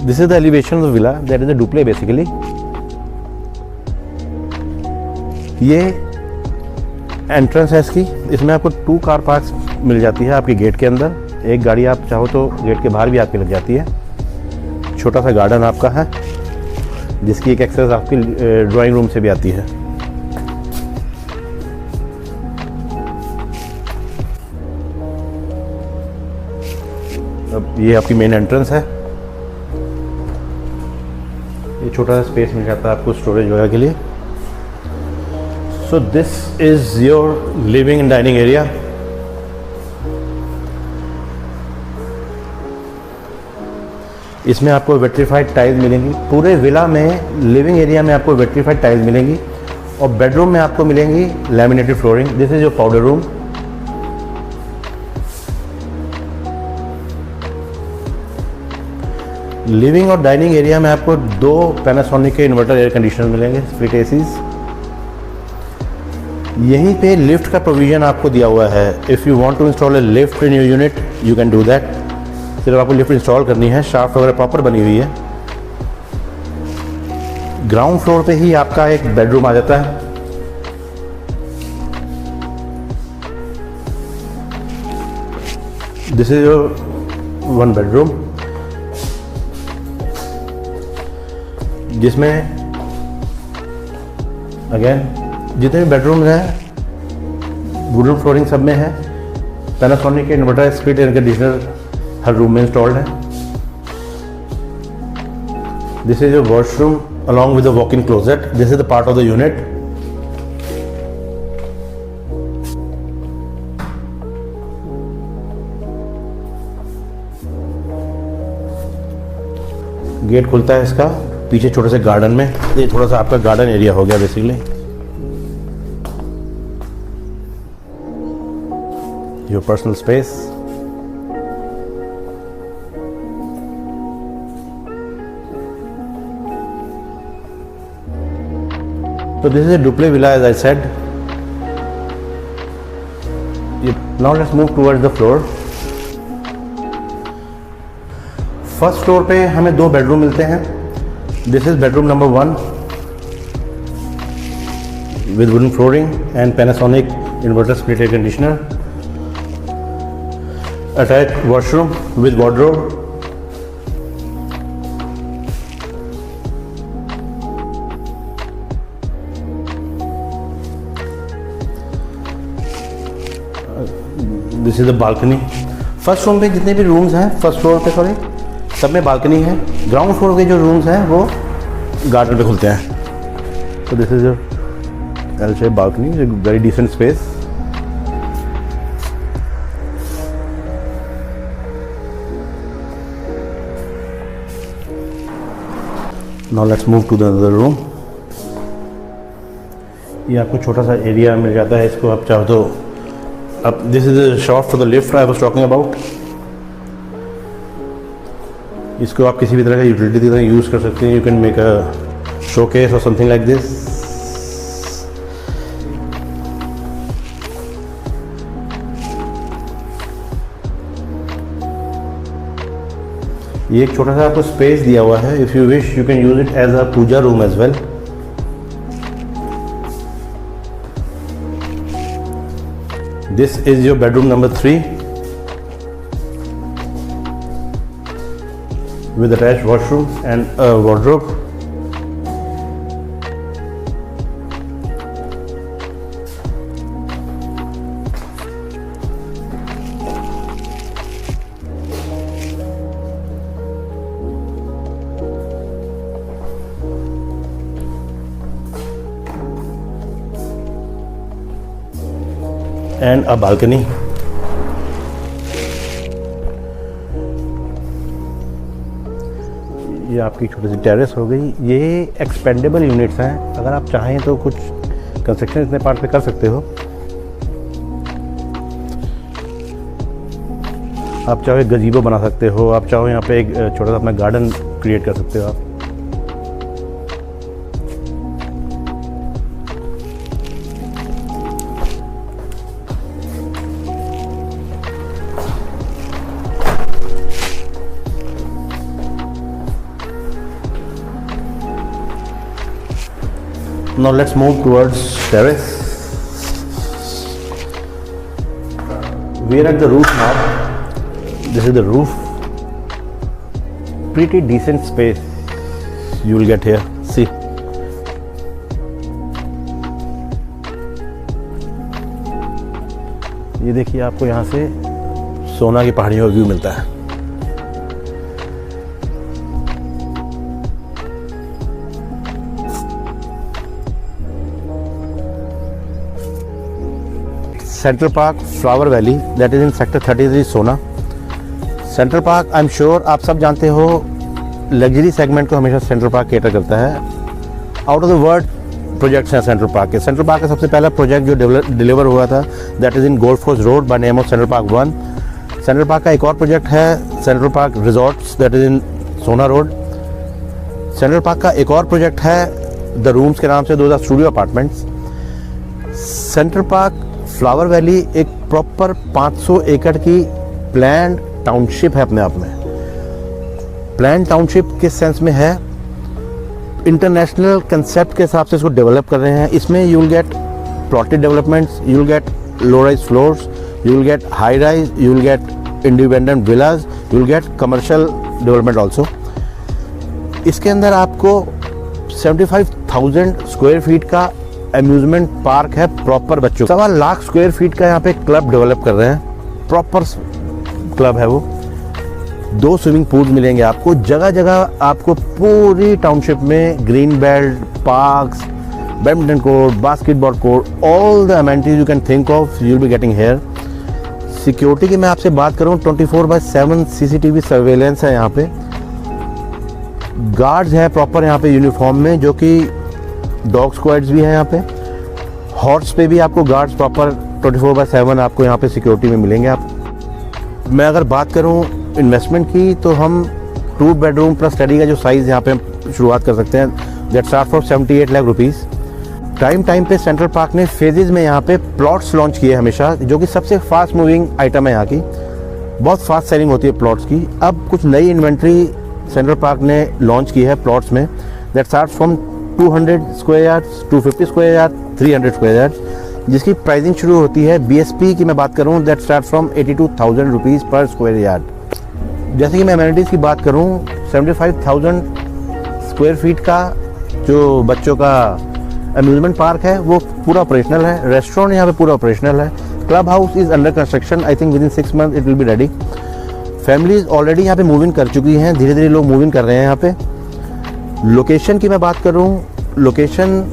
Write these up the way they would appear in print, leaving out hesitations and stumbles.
This is the elevation of the villa, that is a duplex basically. ये entrance है इसकी। इसमें आपको 2 कार पार्क्स मिल जाती है आपके गेट के अंदर। एक गाड़ी आप चाहो तो गेट के बाहर भी आपकी लग जाती है। छोटा सा गार्डन आपका है जिसकी एक एक्सेस आपकी ड्राइंग रूम से भी आती है। अब ये आपकी मेन एंट्रेंस है। ये छोटा सा स्पेस मिल जाता है आपको स्टोरेज वगैरह के लिए। So this is your living and dining area. इसमें आपको वेट्रीफाइड टाइल्स मिलेंगी। पूरे विला में लिविंग एरिया में आपको वेट्रीफाइड टाइल्स मिलेंगी और बेडरूम में आपको मिलेंगी laminated flooring. This is your powder room. Living और डाइनिंग एरिया में आपको 2 पैनासोनिक के इन्वर्टर एयर कंडीशनर मिलेंगे, स्प्लिट एसीज। यहीं पे लिफ्ट का प्रोविजन आपको दिया हुआ है। If you want to install a lift in your unit you can do that. सिर्फ आपको लिफ्ट इंस्टॉल करनी है, शाफ्ट वगैरह प्रॉपर बनी हुई है। ग्राउंड फ्लोर पे ही आपका एक बेडरूम आ जाता है। दिस इज योर 1 बेडरूम जिसमें अगेन जितने भी बेडरूम्स हैं वुडन फ्लोरिंग सब में है। पैनासोनिक के इन्वर्टर स्प्लिट एयर कंडीशनर हर रूम में इंस्टॉल्ड है। This is your washroom along with the walk in closet. This is the part of the unit. Gate खुलता है इसका पीछे छोटे से गार्डन में। ये थोड़ा सा आपका गार्डन एरिया हो गया basically. Your personal space. So this is a duple villa as I said. Now let's move towards the floor. First floor पे हमें 2 बेडरूम मिलते हैं। This is bedroom number 1 with wooden flooring and Panasonic inverter split air conditioner. Attached washroom with wardrobe. This is the balcony. First floor पे जितने भी rooms हैं, first floor पे sorry, सब में बालकनी है। ग्राउंड फ्लोर के जो रूम्स हैं वो गार्डन पे खुलते हैं। तो this is your L shape balcony, very decent space. Now let's move to the other room. ये आपको छोटा सा एरिया मिल जाता है। इसको आप चाहो तो अब this is the shop for the lift I was talking about. इसको आप किसी भी तरह का यूटिलिटी की तरह यूज़ कर सकते हैं। You can make a showcase और समथिंग लाइक दिस। ये एक छोटा सा आपको स्पेस दिया हुआ है। If you wish you can use it as a puja room as well. This is your bedroom number 3 with attached washroom and a wardrobe. And a balcony. ये आपकी छोटी सी टेरेस हो गई। ये एक्सपेंडेबल यूनिट्स हैं। अगर आप चाहें तो कुछ कंस्ट्रक्शन इतने पार्ट पे कर सकते हो। आप चाहो एक गजीबो बना सकते हो। आप चाहो यहाँ पे एक छोटा सा अपना गार्डन क्रिएट कर सकते हो आप। Now let's move towards terrace. We are at the roof now. This is the roof. Pretty decent space you will get here. See. ये देखिए, आपको यहाँ से सोना की पहाड़ियों का व्यू मिलता है। Central Park Flower valley, that is in sector 33 सोना। Central park I am sure आप सब जानते हो, लग्जरी सेगमेंट को हमेशा सेंट्रल पार्क कैटर करता है। Out of the world projects हैं सेंट्रल पार्क के। सेंट्रल पार्क का सबसे पहला प्रोजेक्ट जो डिलीवर हुआ था, that is in golf course road by name of Central park 1। Central park का एक और प्रोजेक्ट है central park resorts, that is in सोना रोड। सेंट्रल पार्क का एक और प्रोजेक्ट है द रूम्स के नाम से, दो studio apartments. Central Park Flower valley एक प्रॉपर 500 एकड़ की प्लान्ड टाउनशिप है अपने आप में। प्लान्ड टाउनशिप किस सेंस में है, इंटरनेशनल कंसेप्ट के हिसाब से इसको डेवलप कर रहे हैं। इसमें you will get plotted developments, you will get low rise floors, you will get high rise, you will get independent villas, you will get commercial development also. इसके अंदर आपको 75,000 स्क्वायर फीट का अम्यूजमेंट पार्क है proper बच्चों, 1.25 lakh square feet का यहाँ पे club develop कर रहे हैं, प्रॉपर क्लब है वो। 2 स्विमिंग पूल मिलेंगे आपको, जगह जगह आपको पूरी टाउनशिप में green belt, parks, badminton court, basketball court, all the amenities you can think of you will be getting here. Security की मैं आपसे बात करूँ, 24/7 CCTV सर्वेलेंस है यहाँ पे। गार्ड्स हैं प्रॉपर यहाँ पे यूनिफॉर्म में, जो कि डॉग स्क्वाड्स भी हैं यहाँ पे। हॉर्स पे भी आपको गार्ड्स प्रॉपर 24/7 आपको यहाँ पे सिक्योरिटी में मिलेंगे। आप मैं अगर बात करूँ इन्वेस्टमेंट की, तो हम 2 बेडरूम प्लस स्टडी का जो साइज़ यहाँ पे शुरुआत कर सकते हैं, that start from 78 lakh rupees. Time पे सेंट्रल पार्क ने फेजेस में यहाँ पे प्लॉट्स लॉन्च किए हमेशा, जो कि सबसे फास्ट मूविंग आइटम है यहाँ की, बहुत फास्ट सेलिंग होती है प्लॉट्स की। अब कुछ नई इन्वेंट्री सेंट्रल पार्क ने लॉन्च की है प्लॉट्स में, that start from 200 square yards, 250 square yard, 300 square yards, जिसकी प्राइसिंग शुरू होती है BSP की मैं बात करूं, दैट स्टार्ट फ्रॉम 82,000 रुपीज़ पर स्क्वायर यार्ड। जैसे कि मैं अमेनिटीज़ की बात करूं, 75,000 स्क्वायर फीट का जो बच्चों का अम्यूजमेंट पार्क है वो पूरा ऑपरेशनल है। रेस्टोरेंट यहाँ पे पूरा ऑपरेशनल है। Club house is under construction, I think with in 6 month it will be ready. Families already यहाँ पे मूविंग कर चुकी हैं, धीरे धीरे लोग मूविंग कर रहे हैं यहाँ पे। लोकेशन की मैं बात करूँ, लोकेशन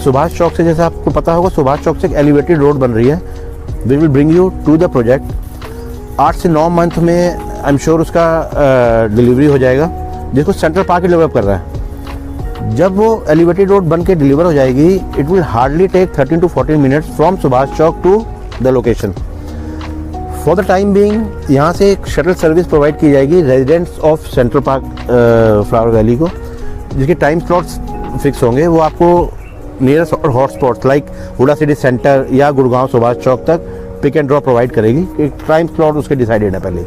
सुभाष चौक से, जैसे आपको पता होगा सुभाष चौक से एक एलिवेटेड रोड बन रही है, we will bring you to the project. 8 से 9 मंथ में आई एम श्योर उसका डिलीवरी हो जाएगा, जिसको सेंट्रल पार्क डेवलप कर रहा है। जब वो एलिवेटेड रोड बन के डिलीवर हो जाएगी, it will hardly take 13 to 14 minutes from Subhash Chowk to the location. For the time being यहाँ से एक शटल सर्विस प्रोवाइड की जाएगी residents of Central Park Flower Valley को, जिसके टाइम स्लॉट्स फिक्स होंगे। वो आपको नियरेस्ट और hot spots like Huda City Centre या गुड़गांव सुभाष चौक तक पिक एंड ड्रॉप प्रोवाइड करेगी। एक टाइम स्लॉट उसके डिसाइडेड है पहले।